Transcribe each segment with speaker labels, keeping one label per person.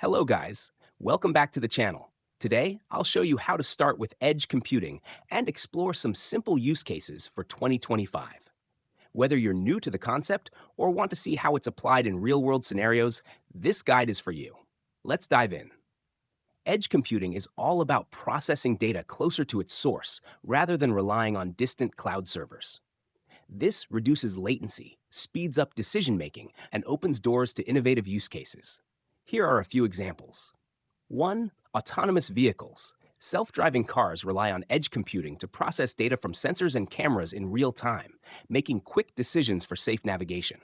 Speaker 1: Hello guys, welcome back to the channel. Today, I'll show you how to start with edge computing and explore some simple use cases for 2025. Whether you're new to the concept or want to see how it's applied in real-world scenarios, this guide is for you. Let's dive in. Edge computing is all about processing data closer to its source rather than relying on distant cloud servers. This reduces latency, speeds up decision-making, and opens doors to innovative use cases. Here are a few examples. 1. Autonomous vehicles. Self-driving cars rely on edge computing to process data from sensors and cameras in real time, making quick decisions for safe navigation.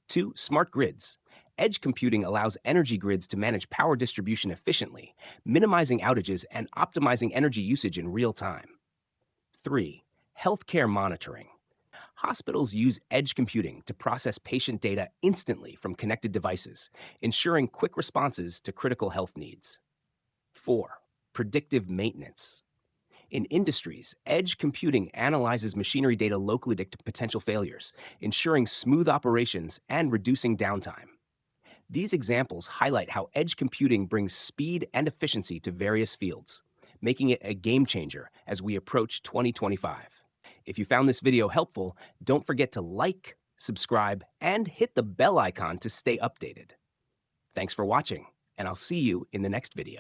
Speaker 1: 2. Smart grids. Edge computing allows energy grids to manage power distribution efficiently, minimizing outages and optimizing energy usage in real time. 3. Healthcare monitoring. Hospitals use edge computing to process patient data instantly from connected devices, ensuring quick responses to critical health needs. 4. Predictive maintenance. In industries, edge computing analyzes machinery data locally to potential failures, ensuring smooth operations and reducing downtime. These examples highlight how edge computing brings speed and efficiency to various fields, making it a game changer as we approach 2025. If you found this video helpful, don't forget to like, subscribe, and hit the bell icon to stay updated. Thanks for watching, and I'll see you in the next video.